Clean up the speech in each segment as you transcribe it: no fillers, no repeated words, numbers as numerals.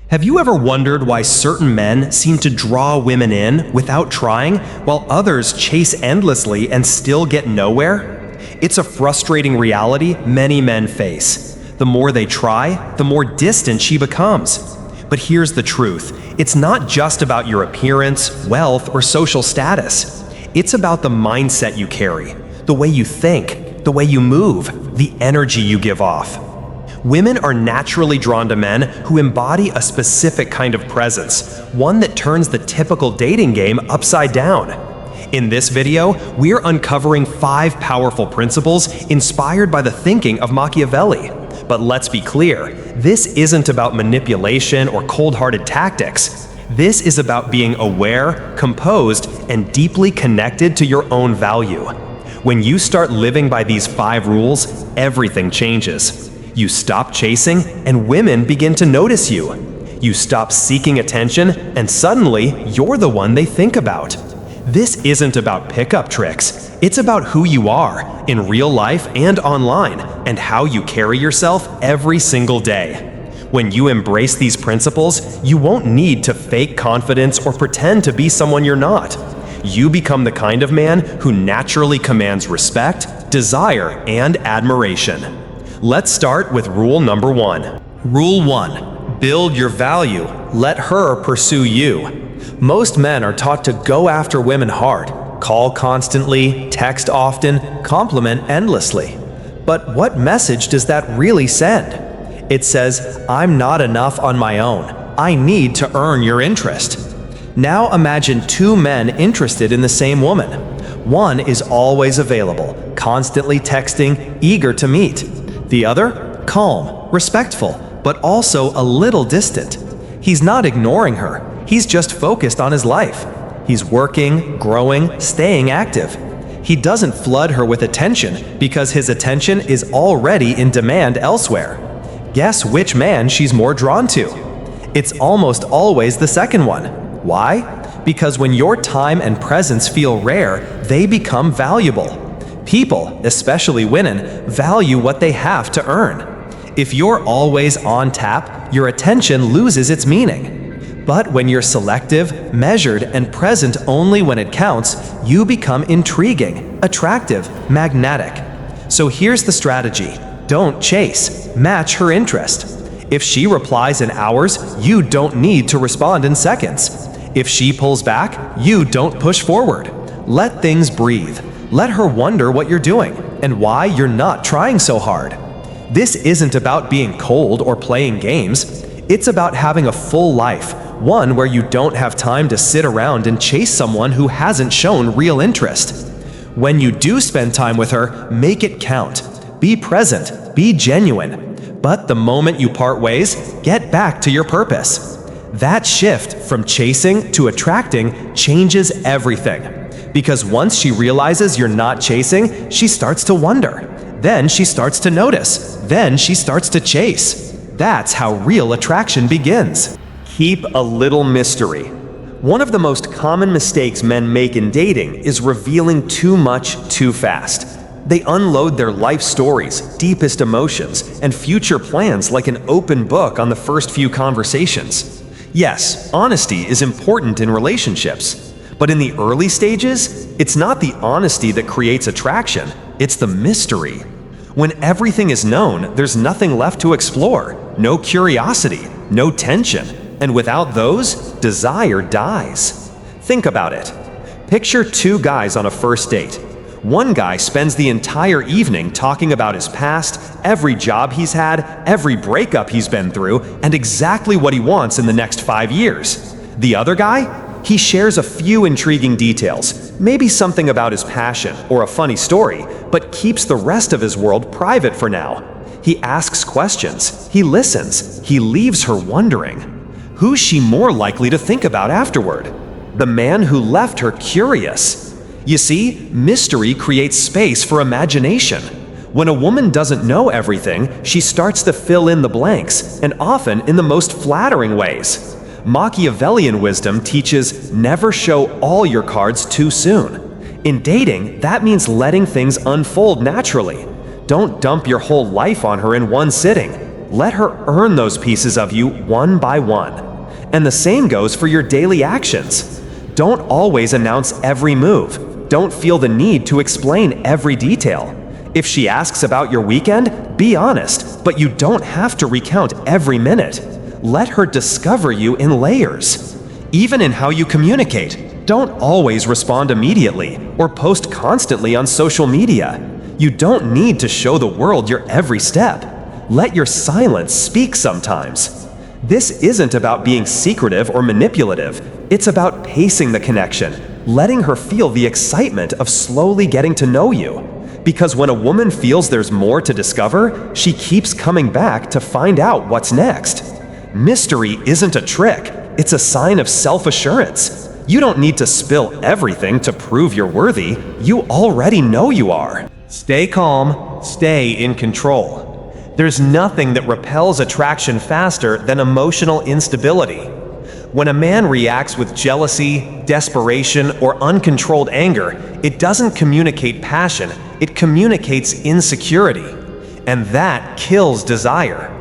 Have you ever wondered why certain men seem to draw women in without trying, while others chase endlessly and still get nowhere? It's a frustrating reality many men face. The more they try, the more distant she becomes. But here's the truth. It's not just about your appearance, wealth, or social status. It's about the mindset you carry, the way you think, the way you move, the energy you give off. Women are naturally drawn to men who embody a specific kind of presence, one that turns the typical dating game upside down. In this video, we're uncovering 5 powerful principles inspired by the thinking of Machiavelli. But let's be clear, this isn't about manipulation or cold-hearted tactics. This is about being aware, composed, and deeply connected to your own value. When you start living by these 5 rules, everything changes. You stop chasing, and women begin to notice you. You stop seeking attention, and suddenly, you're the one they think about. This isn't about pickup tricks. It's about who you are, in real life and online, and how you carry yourself every single day. When you embrace these principles, you won't need to fake confidence or pretend to be someone you're not. You become the kind of man who naturally commands respect, desire, and admiration. Let's start with rule number 1. Rule 1. Build your value. Let her pursue you. Most men are taught to go after women hard, call constantly, text often, compliment endlessly. But what message does that really send? It says, I'm not enough on my own. I need to earn your interest. Now imagine 2 men interested in the same woman. One is always available, constantly texting, eager to meet. The other, calm, respectful, but also a little distant. He's not ignoring her. He's just focused on his life. He's working, growing, staying active. He doesn't flood her with attention because his attention is already in demand elsewhere. Guess which man she's more drawn to? It's almost always the second one. Why? Because when your time and presence feel rare, they become valuable. People, especially women, value what they have to earn. If you're always on tap, your attention loses its meaning. But when you're selective, measured, and present only when it counts, you become intriguing, attractive, magnetic. So here's the strategy. Don't chase. Match her interest. If she replies in hours, you don't need to respond in seconds. If she pulls back, you don't push forward. Let things breathe. Let her wonder what you're doing and why you're not trying so hard. This isn't about being cold or playing games. It's about having a full life, one where you don't have time to sit around and chase someone who hasn't shown real interest. When you do spend time with her, make it count. Be present, be genuine. But the moment you part ways, get back to your purpose. That shift from chasing to attracting changes everything. Because once she realizes you're not chasing, she starts to wonder. Then she starts to notice. Then she starts to chase. That's how real attraction begins. Keep a little mystery. One of the most common mistakes men make in dating is revealing too much too fast. They unload their life stories, deepest emotions, and future plans like an open book on the first few conversations. Yes, honesty is important in relationships. But in the early stages, it's not the honesty that creates attraction, it's the mystery. When everything is known, there's nothing left to explore, no curiosity, no tension, and without those, desire dies. Think about it. Picture 2 guys on a first date. One guy spends the entire evening talking about his past, every job he's had, every breakup he's been through, and exactly what he wants in the next 5 years. The other guy? He shares a few intriguing details, maybe something about his passion or a funny story, but keeps the rest of his world private for now. He asks questions, he listens, he leaves her wondering. Who's she more likely to think about afterward? The man who left her curious. You see, mystery creates space for imagination. When a woman doesn't know everything, she starts to fill in the blanks, and often in the most flattering ways. Machiavellian wisdom teaches never show all your cards too soon. In dating, that means letting things unfold naturally. Don't dump your whole life on her in one sitting. Let her earn those pieces of you one by one. And the same goes for your daily actions. Don't always announce every move. Don't feel the need to explain every detail. If she asks about your weekend, be honest, but you don't have to recount every minute. Let her discover you in layers. Even in how you communicate, don't always respond immediately or post constantly on social media. You don't need to show the world your every step. Let your silence speak sometimes. This isn't about being secretive or manipulative. It's about pacing the connection, letting her feel the excitement of slowly getting to know you. Because when a woman feels there's more to discover, she keeps coming back to find out what's next. Mystery isn't a trick. It's a sign of self-assurance. You don't need to spill everything to prove you're worthy. You already know you are. Stay calm, stay in control. There's nothing that repels attraction faster than emotional instability. When a man reacts with jealousy, desperation, or uncontrolled anger, it doesn't communicate passion, it communicates insecurity. And that kills desire.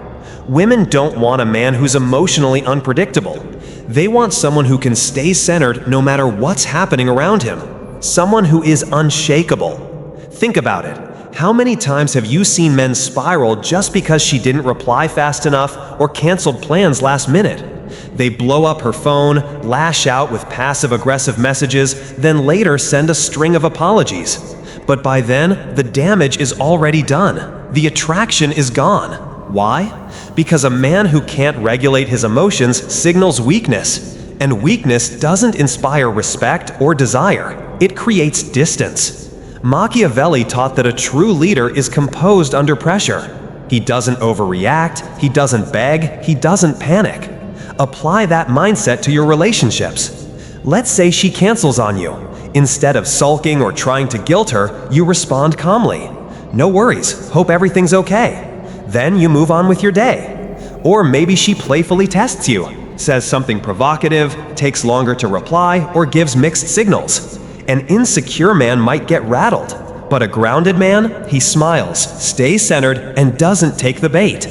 Women don't want a man who's emotionally unpredictable. They want someone who can stay centered no matter what's happening around him. Someone who is unshakable. Think about it. How many times have you seen men spiral just because she didn't reply fast enough or canceled plans last minute? They blow up her phone, lash out with passive-aggressive messages, then later send a string of apologies. But by then, the damage is already done. The attraction is gone. Why? Because a man who can't regulate his emotions signals weakness. And weakness doesn't inspire respect or desire. It creates distance. Machiavelli taught that a true leader is composed under pressure. He doesn't overreact, he doesn't beg, he doesn't panic. Apply that mindset to your relationships. Let's say she cancels on you. Instead of sulking or trying to guilt her, you respond calmly. No worries, hope everything's okay. Then you move on with your day. Or maybe she playfully tests you, says something provocative, takes longer to reply, or gives mixed signals. An insecure man might get rattled, but a grounded man, he smiles, stays centered, and doesn't take the bait.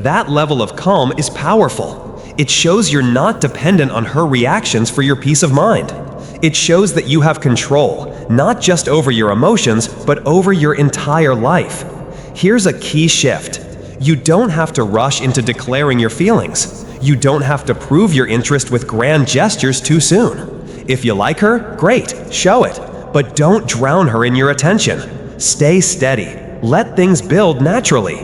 That level of calm is powerful. It shows you're not dependent on her reactions for your peace of mind. It shows that you have control, not just over your emotions, but over your entire life. Here's a key shift. You don't have to rush into declaring your feelings. You don't have to prove your interest with grand gestures too soon. If you like her, great, show it. But don't drown her in your attention. Stay steady. Let things build naturally.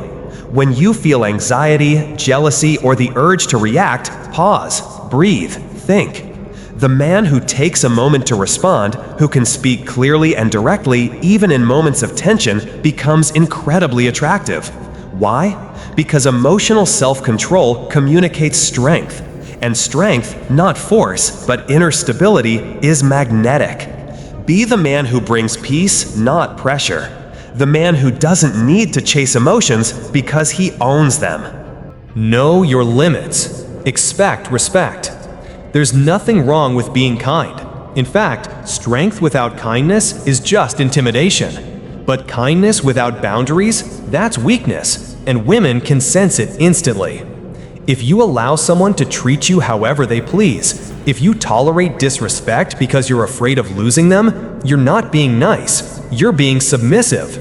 When you feel anxiety, jealousy, or the urge to react, pause, breathe, think. The man who takes a moment to respond, who can speak clearly and directly, even in moments of tension, becomes incredibly attractive. Why? Because emotional self-control communicates strength. And strength, not force, but inner stability, is magnetic. Be the man who brings peace, not pressure. The man who doesn't need to chase emotions because he owns them. Know your limits. Expect respect. There's nothing wrong with being kind. In fact, strength without kindness is just intimidation. But kindness without boundaries, that's weakness, and women can sense it instantly. If you allow someone to treat you however they please, if you tolerate disrespect because you're afraid of losing them, you're not being nice, you're being submissive.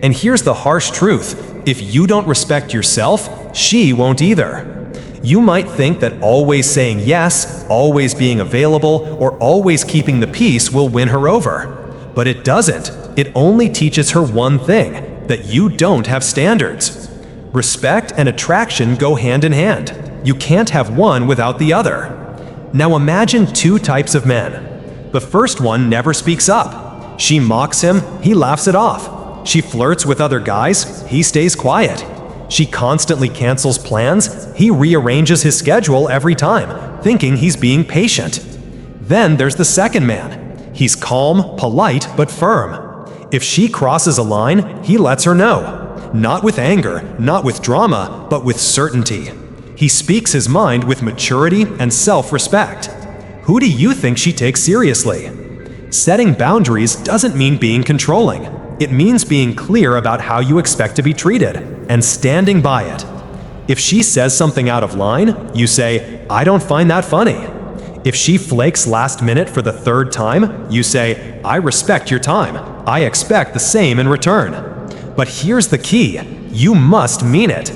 And here's the harsh truth, if you don't respect yourself, she won't either. You might think that always saying yes, always being available, or always keeping the peace will win her over. But it doesn't. It only teaches her one thing, that you don't have standards. Respect and attraction go hand in hand. You can't have one without the other. Now imagine two types of men. The first one never speaks up. She mocks him, he laughs it off. She flirts with other guys, he stays quiet. She constantly cancels plans, he rearranges his schedule every time, thinking he's being patient. Then there's the second man. He's calm, polite, but firm. If she crosses a line, he lets her know. Not with anger, not with drama, but with certainty. He speaks his mind with maturity and self-respect. Who do you think she takes seriously? Setting boundaries doesn't mean being controlling. It means being clear about how you expect to be treated and standing by it. If she says something out of line, you say, "I don't find that funny." If she flakes last minute for the third time, you say, "I respect your time. I expect the same in return." But here's the key: you must mean it.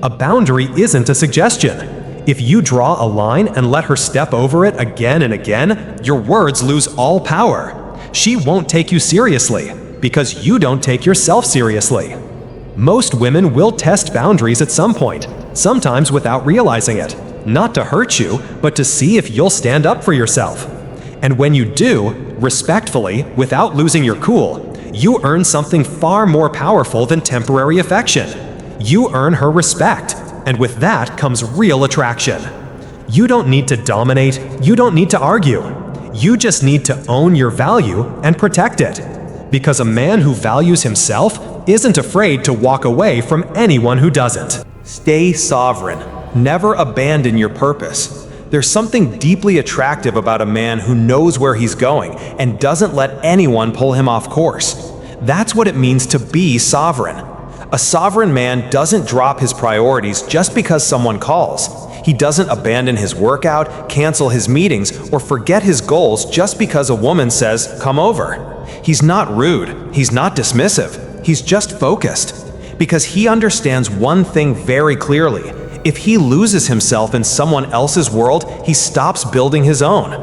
A boundary isn't a suggestion. If you draw a line and let her step over it again and again, your words lose all power. She won't take you seriously because you don't take yourself seriously. Most women will test boundaries at some point, sometimes without realizing it, not to hurt you, but to see if you'll stand up for yourself. And when you do, respectfully, without losing your cool, you earn something far more powerful than temporary affection. You earn her respect, and with that comes real attraction. You don't need to dominate, you don't need to argue. You just need to own your value and protect it. Because a man who values himself isn't afraid to walk away from anyone who doesn't. Stay sovereign. Never abandon your purpose. There's something deeply attractive about a man who knows where he's going and doesn't let anyone pull him off course. That's what it means to be sovereign. A sovereign man doesn't drop his priorities just because someone calls. He doesn't abandon his workout, cancel his meetings, or forget his goals just because a woman says, "Come over." He's not rude, he's not dismissive, he's just focused. Because he understands one thing very clearly: if he loses himself in someone else's world, he stops building his own.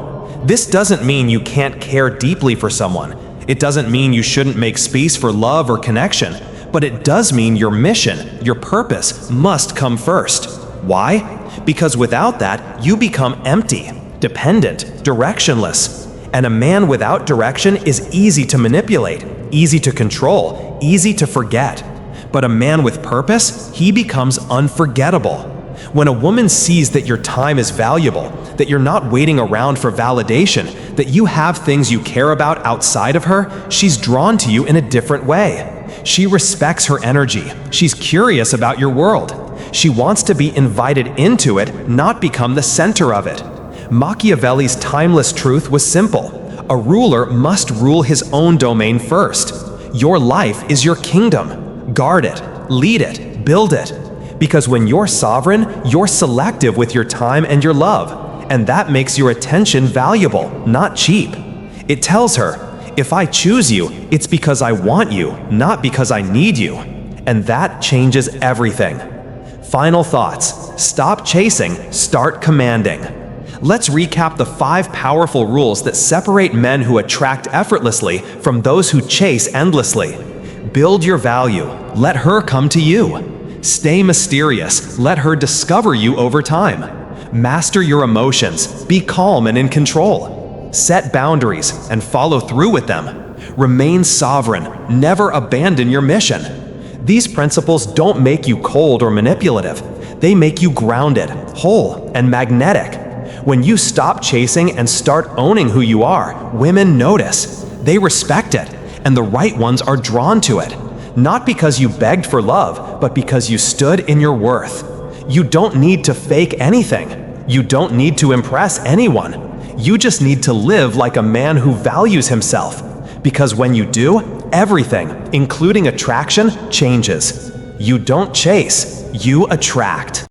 This doesn't mean you can't care deeply for someone. It doesn't mean you shouldn't make space for love or connection. But it does mean your mission, your purpose, must come first. Why? Because without that, you become empty, dependent, directionless. And a man without direction is easy to manipulate, easy to control, easy to forget. But a man with purpose, he becomes unforgettable. When a woman sees that your time is valuable, that you're not waiting around for validation, that you have things you care about outside of her, she's drawn to you in a different way. She respects her energy. She's curious about your world. She wants to be invited into it, not become the center of it. Machiavelli's timeless truth was simple. A ruler must rule his own domain first. Your life is your kingdom. Guard it, lead it, build it. Because when you're sovereign, you're selective with your time and your love. And that makes your attention valuable, not cheap. It tells her, if I choose you, it's because I want you, not because I need you. And that changes everything. Final thoughts. Stop chasing, start commanding. Let's recap the 5 powerful rules that separate men who attract effortlessly from those who chase endlessly. Build your value. Let her come to you. Stay mysterious. Let her discover you over time. Master your emotions. Be calm and in control. Set boundaries and follow through with them. Remain sovereign. Never abandon your mission. These principles don't make you cold or manipulative. They make you grounded, whole, and magnetic. When you stop chasing and start owning who you are, women notice. They respect it, and the right ones are drawn to it. Not because you begged for love, but because you stood in your worth. You don't need to fake anything. You don't need to impress anyone. You just need to live like a man who values himself. Because when you do, everything, including attraction, changes. You don't chase, you attract.